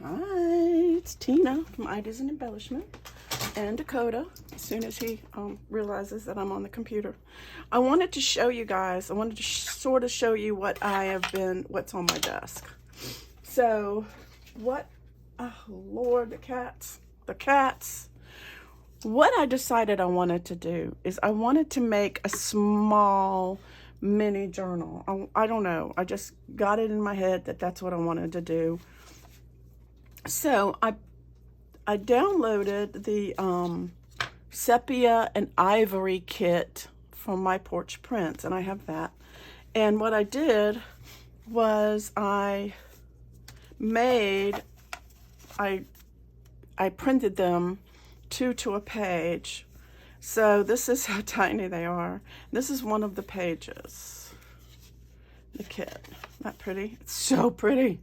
Hi, it's Tina from Ideas and Embellishment, and Dakota, as soon as he realizes that I'm on the computer. I wanted to show you guys, I wanted to sort of show you what what's on my desk. So, oh Lord, the cats. What I decided I wanted to do is I wanted to make a small mini journal. I don't know, I just got it in my head that that's what I wanted to do. So I downloaded the Sepia and Ivory kit from MyPorchPrints, and I have that. And what I did was I printed them 2 to a page. So this is how tiny they are. This is one of the pages. The kit. Isn't that pretty? It's so pretty.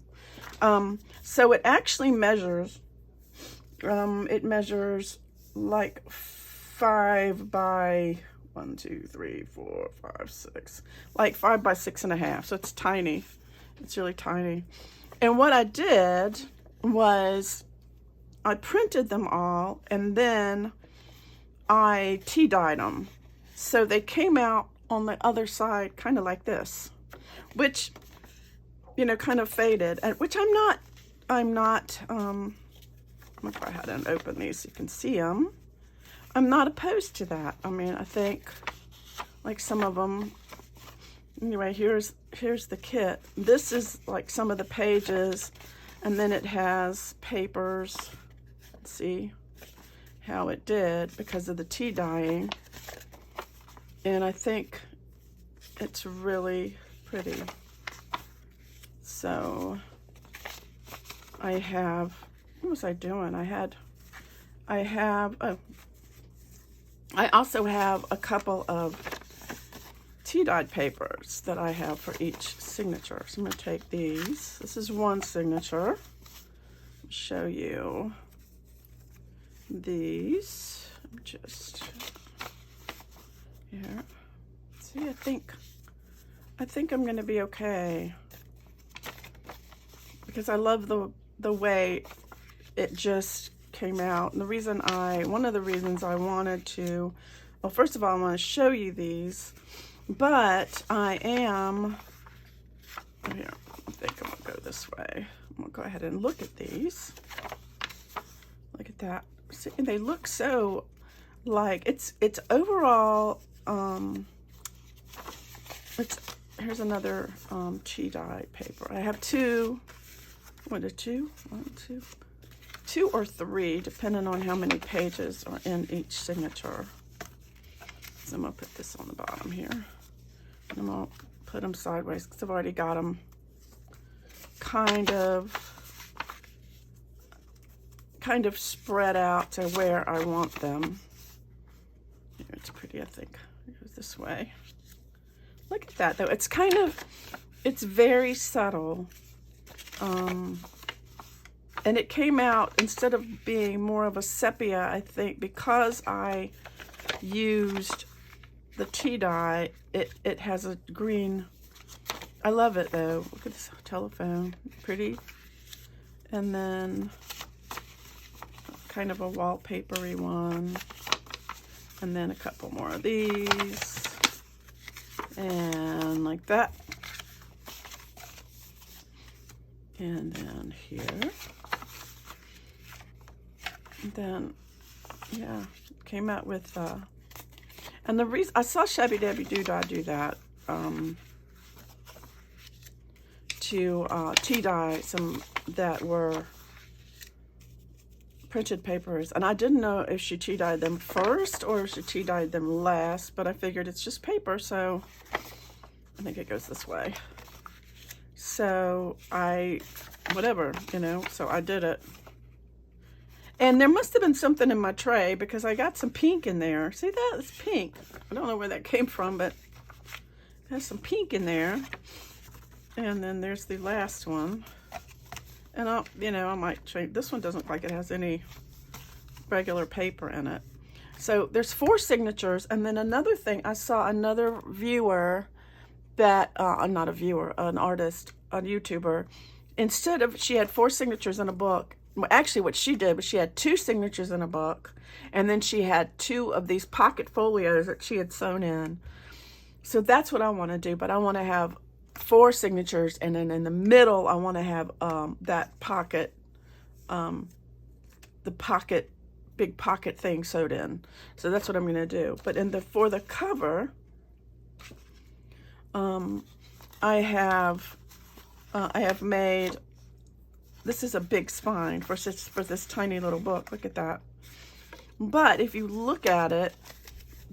So it actually measures, it measures like 5 by 1, 2, 3, 4, 5, 6, like 5 by 6.5. So it's tiny. It's really tiny. And what I did was I printed them all and then I tea dyed them. So they came out on the other side kind of like this, which, you know, kind of faded, and which I'm gonna try how to open these so you can see them. I'm not opposed to that. I mean, I think like some of them, anyway, here's the kit. This is like some of the pages, and then it has papers. Let's see how it did because of the tea dyeing, and I think it's really pretty. So I have, what was I doing? I also have a couple of tea dyed papers that I have for each signature. So I'm gonna take these. This is one signature. I'll show you these. Just here. See, I think I'm gonna be okay, because I love the way it just came out. And one of the reasons I wanted to, well, first of all, I want to show you these, but I think I'm gonna go this way. I'm gonna go ahead and look at these. Look at that. See, they look so like it's overall, here's another tea dye paper. I have two or three, depending on how many pages are in each signature. So I'm gonna put this on the bottom here, and I'm gonna put them sideways because I've already got them kind of spread out to where I want them. Here, it's pretty, I think. It goes this way. Look at that though. It's very subtle. And it came out, instead of being more of a sepia, I think because I used the tea dye, it has a green. I love it though. Look at this telephone, pretty. And then kind of a wallpapery one. And then a couple more of these. And like that. And then here. And then, yeah, came out with, and the reason, I saw Shabby Debbie Doodah do that, to tea dye some that were printed papers. And I didn't know if she tea dyed them first or if she tea dyed them last, but I figured it's just paper, so I think it goes this way. So whatever, you know, so I did it. And there must have been something in my tray because I got some pink in there. See that? It's pink. I don't know where that came from, but there's some pink in there. And then there's the last one. And I might change. This one doesn't look like it has any regular paper in it. So there's 4 signatures. And then another thing, I saw another viewer that, not a viewer, an artist, a YouTuber, instead of, she had 4 signatures in a book. Well, actually what she did was she had 2 signatures in a book, and then she had 2 of these pocket folios that she had sewn in. So that's what I want to do, but I want to have 4 signatures, and then in the middle I want to have that pocket, the pocket, big pocket thing sewed in. So that's what I'm going to do. But for the cover, I have made, this is a big spine for this tiny little book. Look at that. But if you look at it,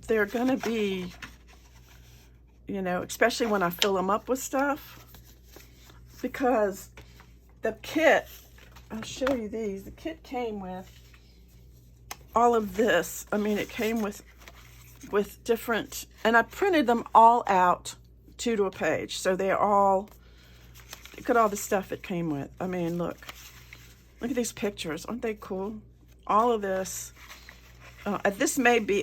they're going to be, you know, especially when I fill them up with stuff, because the kit, I'll show you these. The kit came with all of this. I mean, it came with different, and I printed them all out 2 to a page. So they're all, look at all the stuff it came with. I mean, look at these pictures. Aren't they cool? All of this. This may be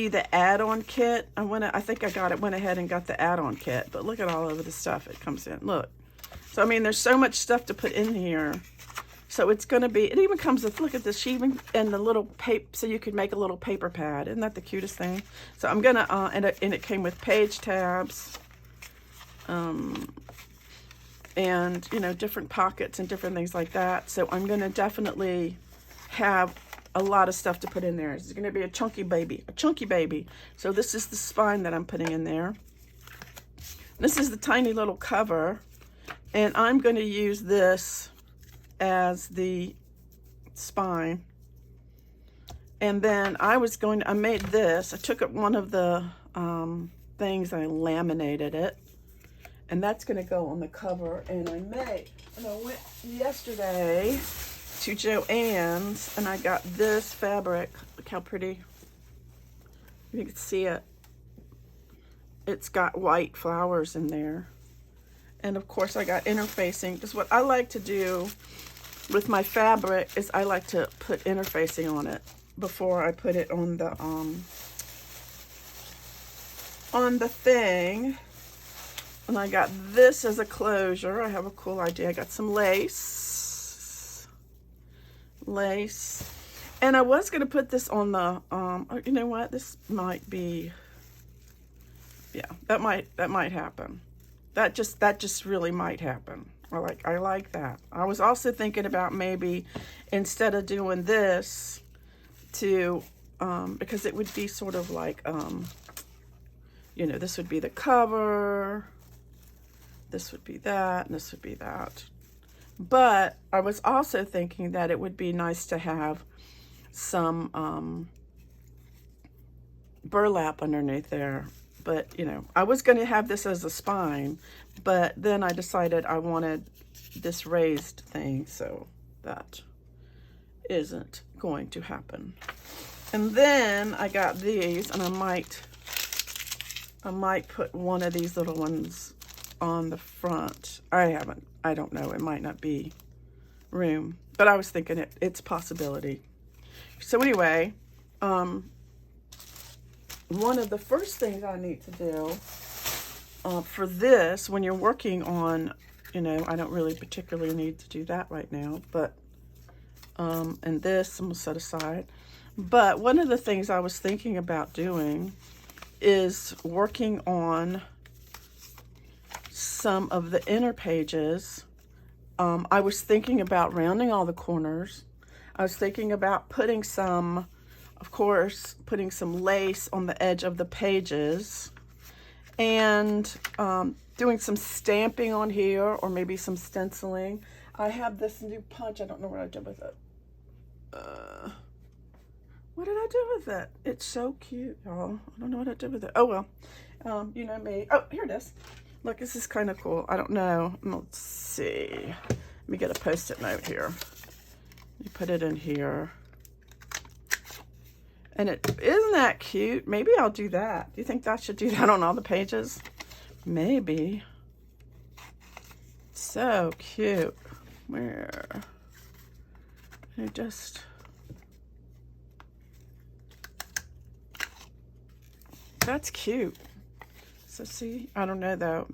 the add-on kit. I think I went ahead and got the add-on kit, but look at all of the stuff it comes in. Look. So I mean, there's so much stuff to put in here. So it's going to be, it even comes with, look at this, she even, and the little paper, so you could make a little paper pad. Isn't that the cutest thing? So I'm going to, and it came with page tabs, and, you know, different pockets and different things like that. So I'm going to definitely have a lot of stuff to put in there. It's going to be a chunky baby. So this is the spine that I'm putting in there. This is the tiny little cover, and I'm going to use this as the spine. And then I made this. I took up one of the things, I laminated it, and that's going to go on the cover. And I went yesterday to Joann's, and I got this fabric. Look how pretty. You can see it. It's got white flowers in there. And of course I got interfacing, because what I like to do with my fabric is I like to put interfacing on it before I put it on the thing. And I got this as a closure. I have a cool idea. I got some lace. And I was going to put this on the, you know what? This might be, yeah, that might happen. That just really might happen. I like that. I was also thinking about maybe instead of doing this because it would be sort of like, you know, this would be the cover, this would be that, and this would be that. But I was also thinking that it would be nice to have some burlap underneath there. But, you know, I was going to have this as a spine, but then I decided I wanted this raised thing, so that isn't going to happen. And then I got these, and I might put one of these little ones on the front. I don't know, it might not be room, but I was thinking it's a possibility. So anyway, one of the first things I need to do for this, when you're working on, you know, I don't really particularly need to do that right now, but, and this I'm gonna set aside. But one of the things I was thinking about doing is working on some of the inner pages. I was thinking about rounding all the corners. I was thinking about putting some, of course, putting some lace on the edge of the pages, and doing some stamping on here, or maybe some stenciling. I have this new punch. I don't know what I did with it. What did I do with it? It's so cute, y'all. I don't know what I did with it. Oh, well. You know me. Oh, here it is. Look, this is kind of cool. I don't know. Let's see. Let me get a Post-it note here. You put it in here. And isn't that cute? Maybe I'll do that. Do you think I should do that on all the pages? Maybe. So cute. Where? That's cute. So see, I don't know though,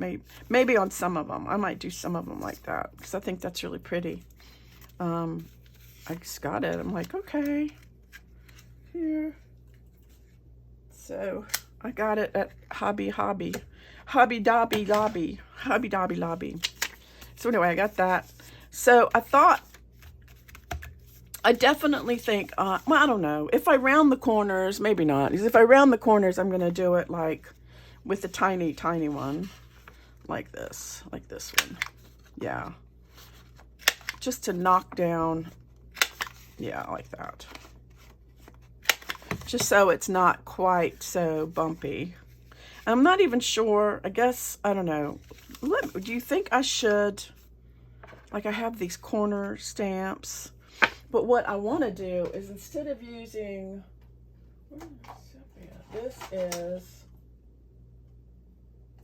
maybe on some of them. I might do some of them like that because I think that's really pretty. I just got it. I'm like, okay, here. So I got it at Hobby Dobby Lobby. So anyway, I got that. So I thought, I definitely think, well, I don't know. If I round the corners, maybe not. Because if I round the corners, I'm going to do it like with the tiny, tiny one. Like this one. Yeah. Just to knock down, yeah, like that. Just so it's not quite so bumpy. I'm not even sure, I guess, I don't know. Do you think I should, like I have these corner stamps, but what I want to do is instead of using,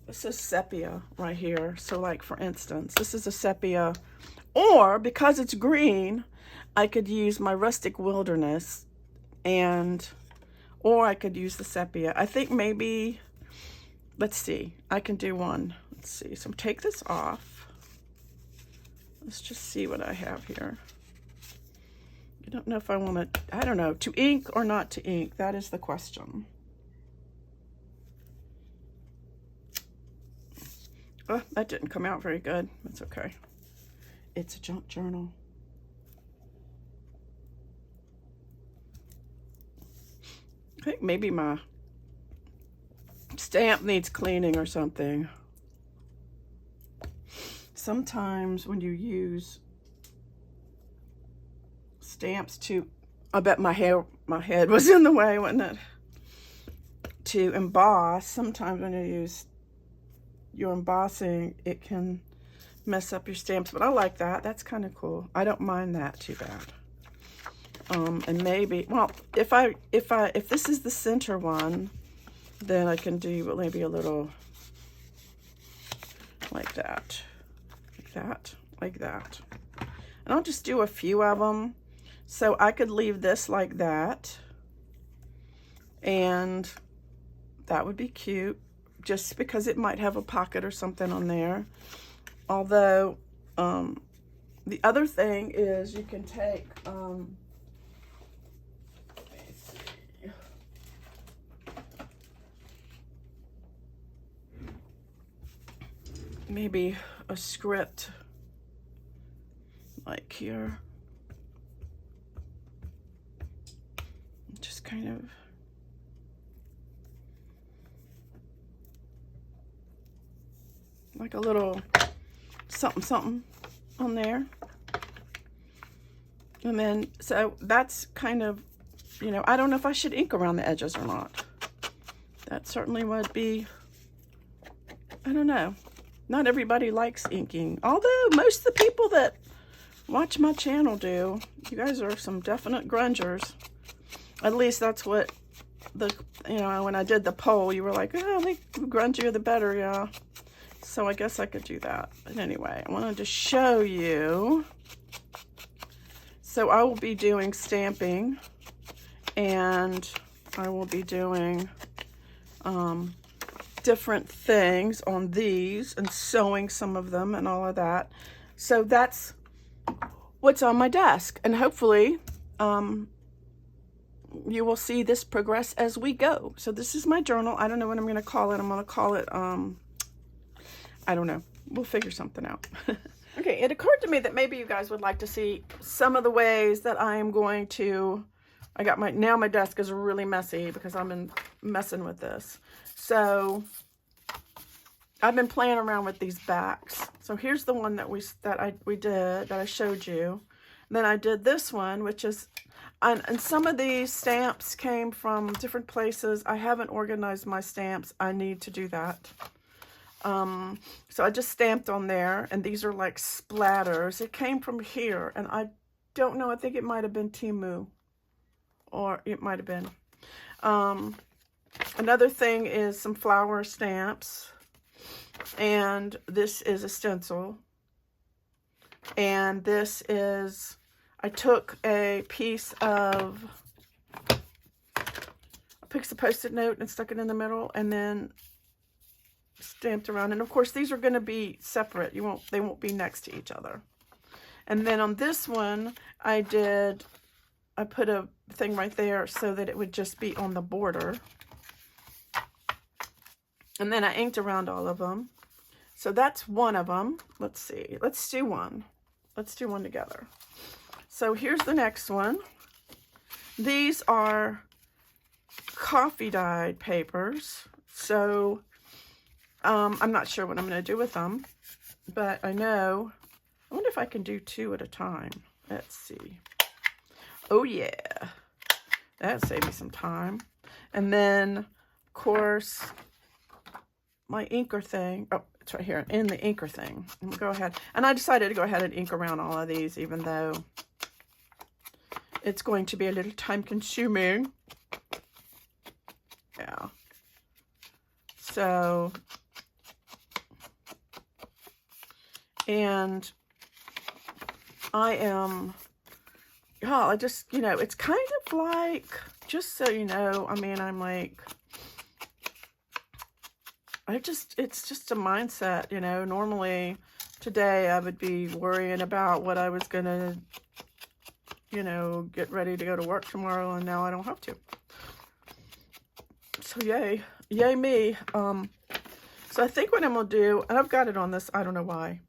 this is sepia right here. So like for instance, this is a sepia, or because it's green, I could use my rustic wilderness or I could use the sepia. I think maybe, let's see, I can do one. Let's see, so take this off. Let's just see what I have here. I don't know if I want to, I don't know, to ink or not to ink. That is the question. Oh, that didn't come out very good. That's okay. It's a junk journal. I think maybe my stamp needs cleaning or something. Sometimes when you use stamps to, I bet my head was in the way, wasn't it? To emboss, sometimes when you use your embossing, it can mess up your stamps, but I like that. That's kind of cool. I don't mind that too bad. And maybe, well, if this is the center one, then I can do maybe a little like that, like that. And I'll just do a few of them. So I could leave this like that, and that would be cute, just because it might have a pocket or something on there. Although, the other thing is you can take, let me see. Maybe a script like here. Just kind of like a little something on there. And then, so that's kind of, you know, I don't know if I should ink around the edges or not. That certainly would be, I don't know. Not everybody likes inking. Although most of the people that watch my channel do. You guys are some definite grungers. At least that's what the, you know, when I did the poll, you were like, oh, the grungier the better, yeah. So I guess I could do that. But anyway, I wanted to show you. So I will be doing stamping, and I will be doing different things on these and sewing some of them and all of that. So that's what's on my desk, and hopefully you will see this progress as we go. So this is my journal. I don't know what I'm going to call it. I'm going to call it, I don't know. We'll figure something out. Okay, it occurred to me that maybe you guys would like to see some of the ways that I am going to, now my desk is really messy because I've been messing with this. So I've been playing around with these backs. So here's the one that I showed you. And then I did this one, which is, and some of these stamps came from different places. I haven't organized my stamps. I need to do that. So I just stamped on there, and these are like splatters. It came from here, and I don't know. I think it might have been Temu, or it might have been. Another thing is some flower stamps, and this is a stencil, and this is, I took a piece of Post-it note and stuck it in the middle, and then stamped around. And of course, these are going to be separate. They won't be next to each other. And then on this one, I put a thing right there so that it would just be on the border. And then I inked around all of them. So that's one of them. Let's see. Let's do one. Let's do one together. So here's the next one. These are coffee dyed papers. So I'm not sure what I'm going to do with them, but I wonder if I can do 2 at a time. Let's see. Oh yeah, that'll save me some time. And then, of course, my inker thing. Oh, it's right here in the inker thing. I'm gonna go ahead, and I decided to go ahead and ink around all of these, even though it's going to be a little time consuming. Yeah. So, and I just, it's kind of like, just so you know, I mean, I'm like, it's just a mindset, normally today I would be worrying about what I was gonna, get ready to go to work tomorrow, and now I don't have to. So yay me. So I think what I'm gonna do, and I've got it on this, I don't know why,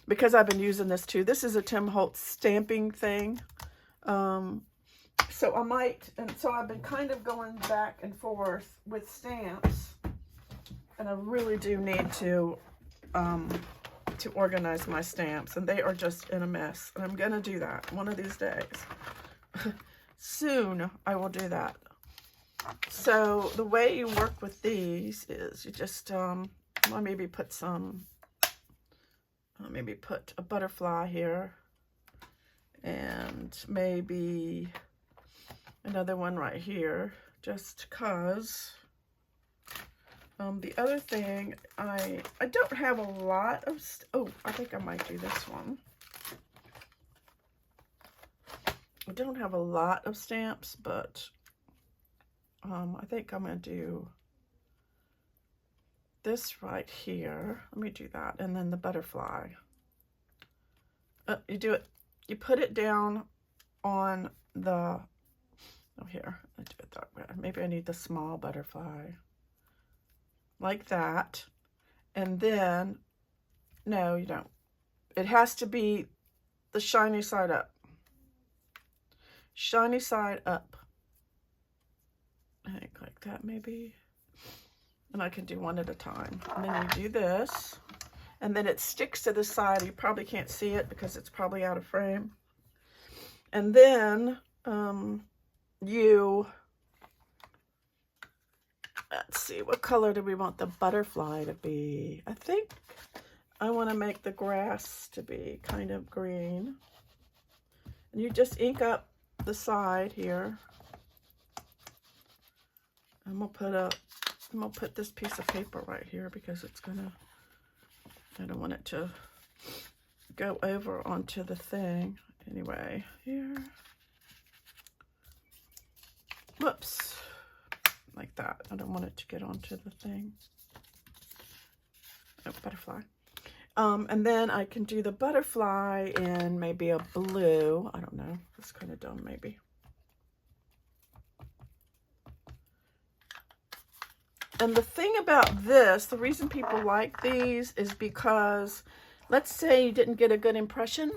because I've been using this too. This is a Tim Holtz stamping thing. So I might, and so I've been kind of going back and forth with stamps, and I really do need to organize my stamps, and they are just in a mess. And I'm gonna do that one of these days. Soon I will do that. So the way you work with these is you just I'll maybe put a butterfly here, and maybe another one right here, just cause. The other thing, I don't have a lot of, I think I might do this one. I don't have a lot of stamps, but I think I'm going to do this right here. Let me do that. And then the butterfly. You do it, you put it down on the, here, I do it that way. Maybe I need the small butterfly. Like that. And then, no, you don't. It has to be the shiny side up. Shiny side up. I think like that maybe. And I can do one at a time. And then you do this. And then it sticks to the side. You probably can't see it because it's probably out of frame. And then let's see, what color do we want the butterfly to be? I think I want to make the grass to be kind of green. And you just ink up the side here. I'm gonna put this piece of paper right here because it's gonna, I don't want it to go over onto the thing. Anyway, here. Whoops. Like that. I don't want it to get onto the thing. Oh, butterfly. And then I can do the butterfly in maybe a blue. I don't know. That's kind of dumb, maybe. And the thing about this, the reason people like these is because, let's say you didn't get a good impression,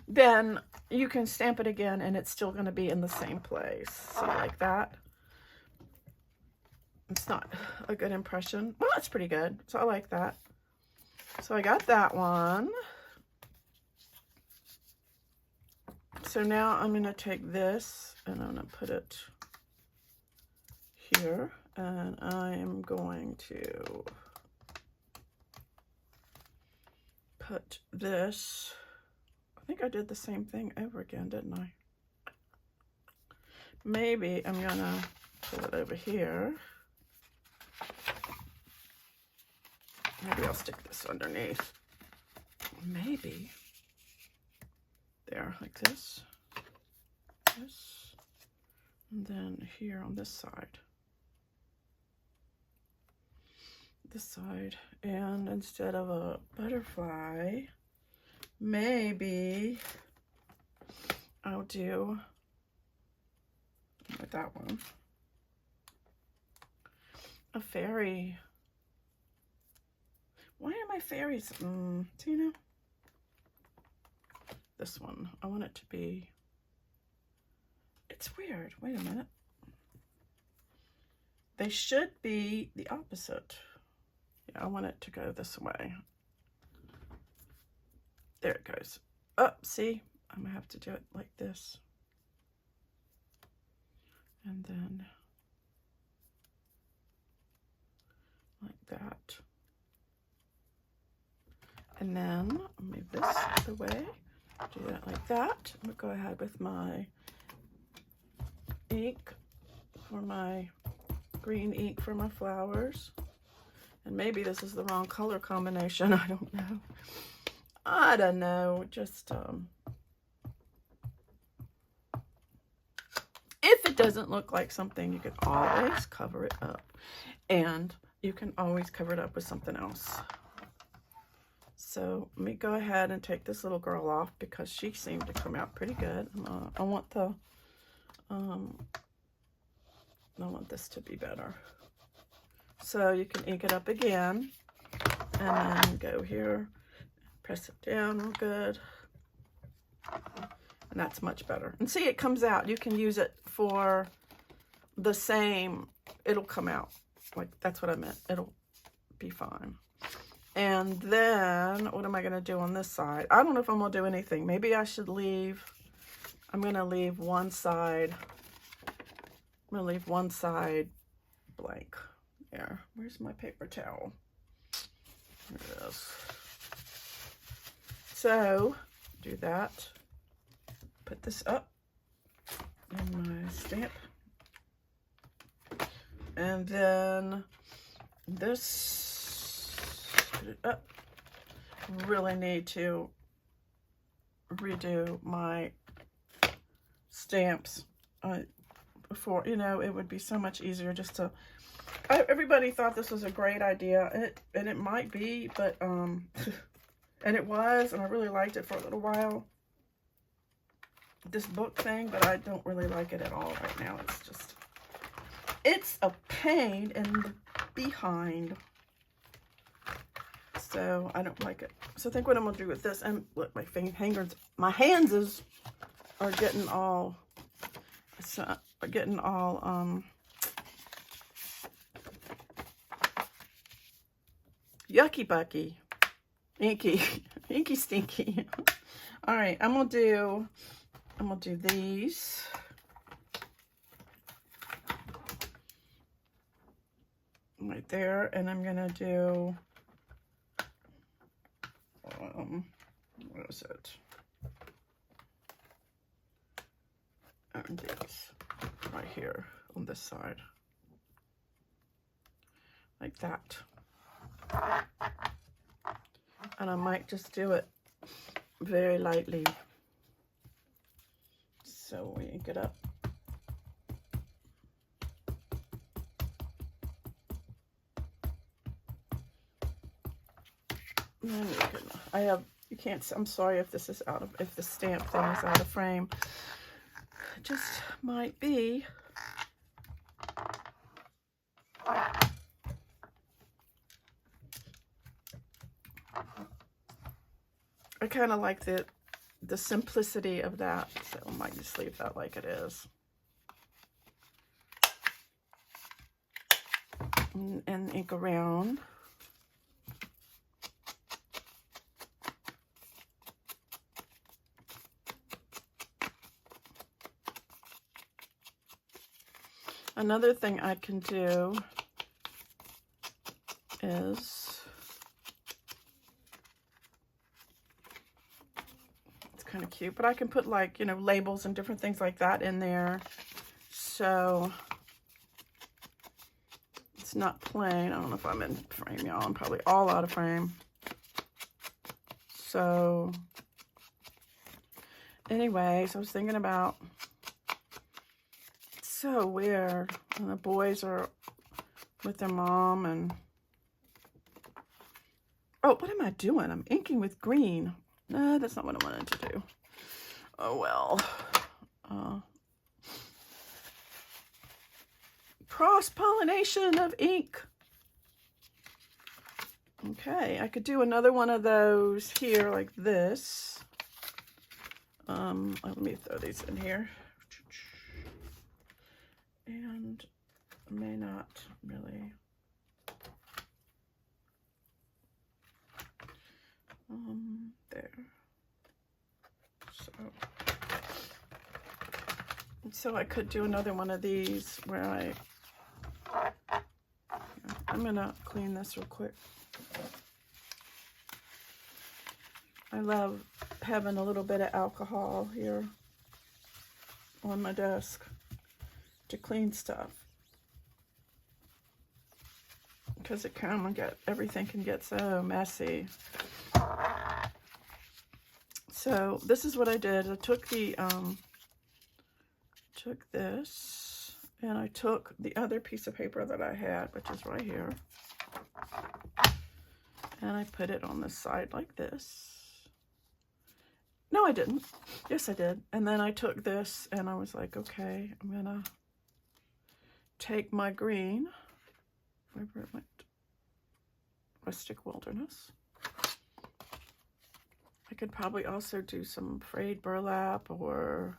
then you can stamp it again and it's still going to be in the same place. See, like that. It's not a good impression. Well, it's pretty good. So I like that. So I got that one. So now I'm going to take this and I'm going to put it here. And I am going to put this. I think I did the same thing over again, didn't I? Maybe I'm going to put it over here. Maybe I'll stick this underneath. Maybe. There, like this. This. And then here on this side. this side. And instead of a butterfly, maybe I'll do with that one a fairy. Why are my fairies? Tina? This one. I want it to be... It's weird. Wait a minute. They should be the opposite. Yeah, I want it to go this way. There it goes. Oh, see? I'm going to have to do it like this. And then like that. And then I'll move this out of the way. Do that like that. I'm going to go ahead with my ink for my green ink for my flowers. And maybe this is the wrong color combination. I don't know. I don't know. Just if it doesn't look like something, you can always cover it up. And you can always cover it up with something else. So let me go ahead and take this little girl off because she seemed to come out pretty good. I want this to be better. So you can ink it up again and then go here, press it down real good. And that's much better. And see, it comes out. You can use it for the same, it'll come out. Like, that's what I meant. It'll be fine. And then, what am I going to do on this side? I don't know if I'm going to do anything. Maybe I should leave, I'm going to leave one side, I'm going to leave one side blank. There. Where's my paper towel? There it is. So, do that. Put this up in my stamp. And then this, put it up. Really need to redo my stamps before, you know, it would be so much easier just to, everybody thought this was a great idea, and it might be, but, and it was, and I really liked it for a little while, this book thing, but I don't really like it at all right now. It's just, it's a pain in the behind. So I don't like it. So I think what I'm gonna do with this, and look, my hands are getting all, yucky bucky, inky stinky. All right, I'm gonna do these. Right there, and I'm gonna do, what is it? And these right here on this side, like that. And I might just do it very lightly. So we ink it up. And then you can't, I'm sorry if this is if the stamp thing is out of frame. It just might be. I kind of like the simplicity of that, so I might just leave that like it is. And ink around. Another thing I can do is, it's kind of cute, but I can put, like, you know, labels and different things like that in there. So it's not plain. I don't know if I'm in frame, y'all. I'm probably all out of frame. So anyways, I was thinking about, so weird, and the boys are with their mom, and Oh, what am I doing? I'm inking with green. No, that's not what I wanted to do. Oh, well. Cross-pollination of ink. Okay, I could do another one of those here like this. Let me throw these in here. And I may not really. There. So I could do another one of these where I'm gonna clean this real quick. I love having a little bit of alcohol here on my desk to clean stuff, because it kind of everything can get so messy. So this is what I did. I took the took this, and I took the other piece of paper that I had, which is right here, and I put it on the side like this. No, I didn't. Yes, I did. And then I took this, and I was like, okay, I'm gonna take my green, wherever it went, Rustic Wilderness. I could probably also do some frayed burlap, or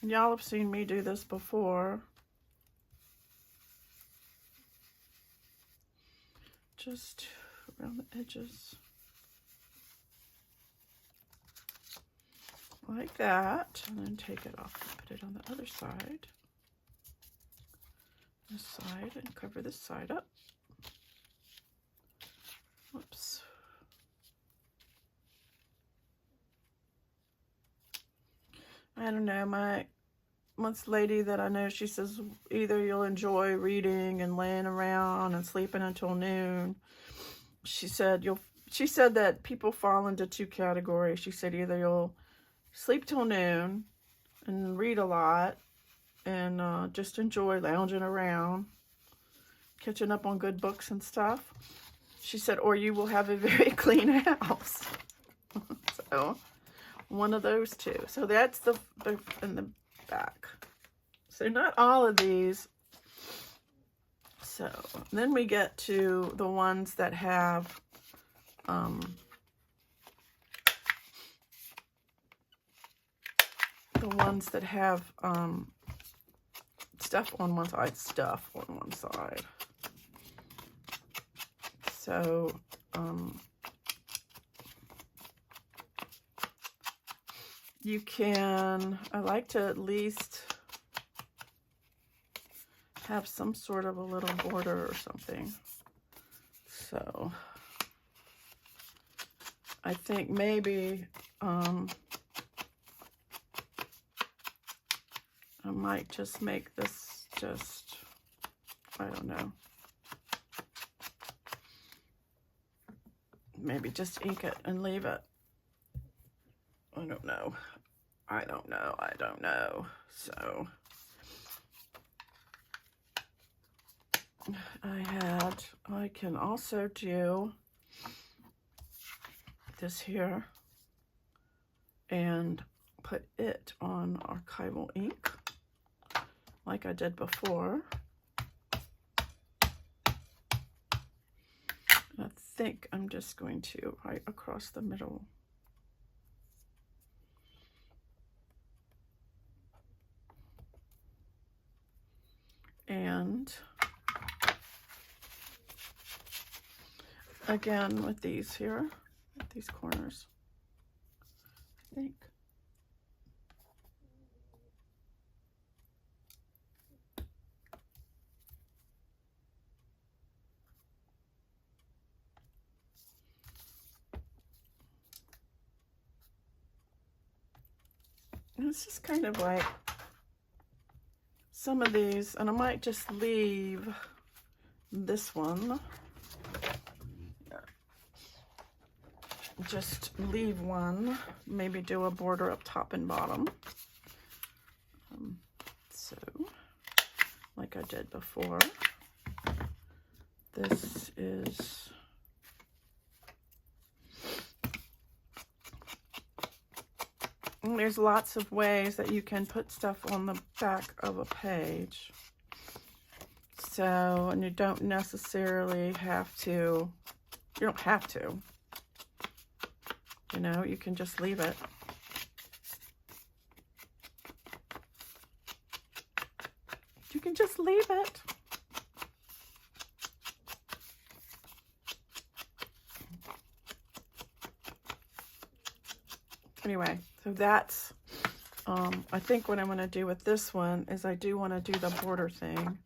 y'all have seen me do this before. Just around the edges. Like that, and then take it off and put it on the other side. This side, and cover this side up. Whoops. I don't know, my once lady that I know, she says either you'll enjoy reading and laying around and sleeping until noon. She said that people fall into two categories. She said either you'll sleep till noon and read a lot and just enjoy lounging around, catching up on good books and stuff. She said, or you will have a very clean house. So one of those two. So that's the in the back. So not all of these. So then we get to the ones that have stuff on one side, So you can, I like to at least have some sort of a little border or something. So I think maybe I might just make this just, I don't know, maybe just ink it and leave it. I don't know. So I can also do this here and put it on archival ink like I did before. I think I'm just going to write across the middle. And again with these here, at these corners, I think. And it's just kind of like some of these, and I might just leave this one. Just leave one, maybe do a border up top and bottom. So, like I did before. This is there's lots of ways that you can put stuff on the back of a page. So, and you don't necessarily have to, you don't have to, you know, you can just leave it. You can just leave it. Anyway, so that's, I think what I'm going to do with this one is I do want to do the border thing.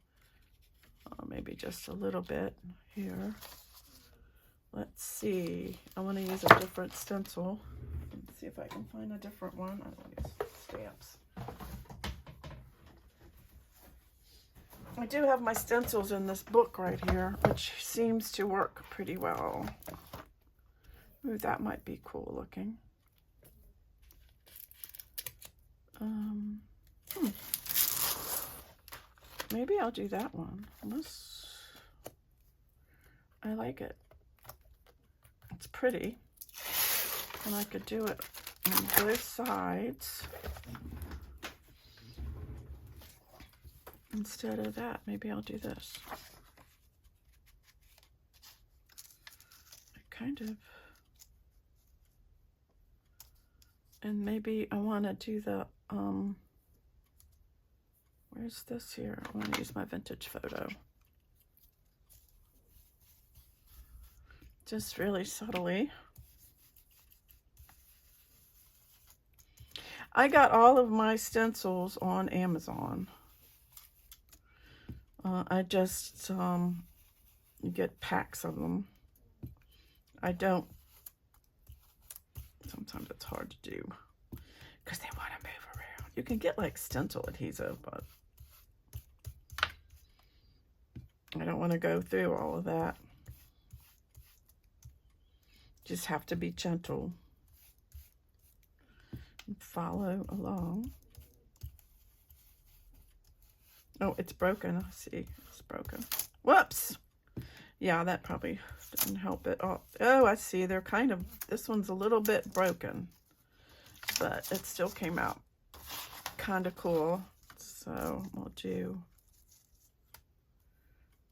Maybe just a little bit here. Let's see. I want to use a different stencil. Let's see if I can find a different one. I don't use stamps. I do have my stencils in this book right here, which seems to work pretty well. Ooh, that might be cool looking. Maybe I'll do that one. I like it. It's pretty. And I could do it on both sides. Instead of that, maybe I'll do this. Kind of. And maybe I want to do the, where's this here? I want to use my vintage photo. Just really subtly. I got all of my stencils on Amazon. I just get packs of them. I don't, sometimes it's hard to do because they want to move around. You can get like stencil adhesive, but I don't want to go through all of that. Just have to be gentle and follow along. Oh, it's broken. I see, it's broken. Whoops. Yeah, that probably didn't help it. Oh, I see. They're kind of, this one's a little bit broken, but it still came out kind of cool. So I'll do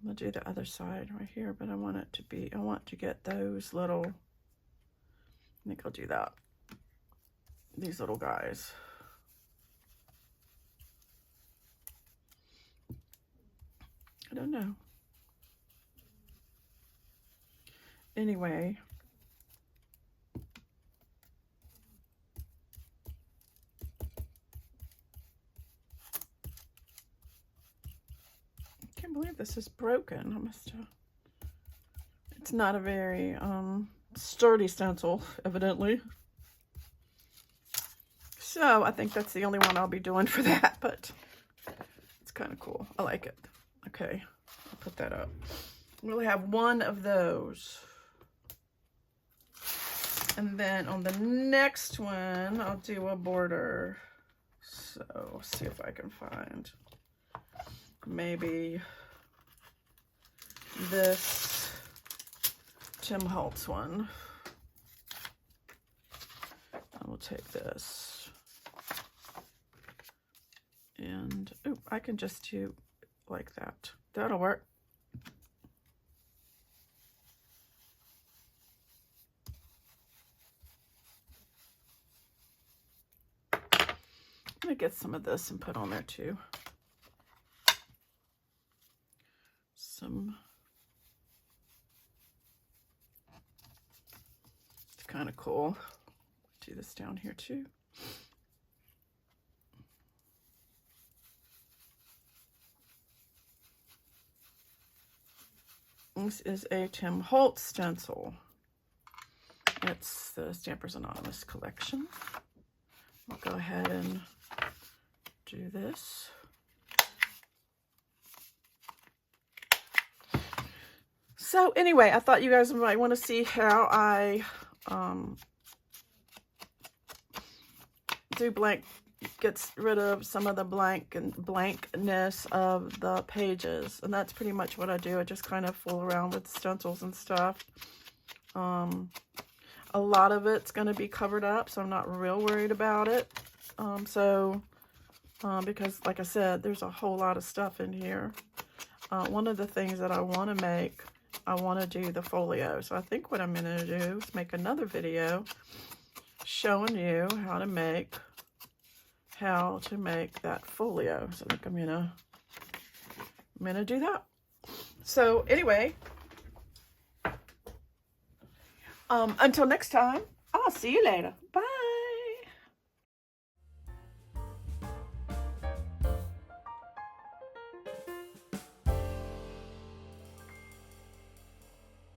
the other side right here, but I want it to be, I want to get those little, I think I'll do that. These little guys. I don't know. Anyway, I can't believe this is broken. I must have, it's not a very sturdy stencil, evidently. So I think that's the only one I'll be doing for that, but it's kind of cool. I like it. Okay, I'll put that up. We'll have one of those. And then on the next one, I'll do a border. So see if I can find maybe this Tim Holtz one. I will take this. And, oh, I can just do like that. That'll work. I'm gonna get some of this and put on there too. It's kind of cool. Do this down here too. This is a Tim Holtz stencil. It's the Stampers Anonymous collection. I'll go ahead and do this. So anyway, I thought you guys might want to see how I do blank gets rid of some of the blankness of the pages. And that's pretty much what I do. I just kind of fool around with stencils and stuff. A lot of it's going to be covered up, so I'm not real worried about it. Because like I said, there's a whole lot of stuff in here. One of the things that I want to make, I want to do the folio. So I think what I'm going to do is make another video showing you how to make that folio. So I think I'm gonna do that. So anyway, until next time, I'll see you later. Bye.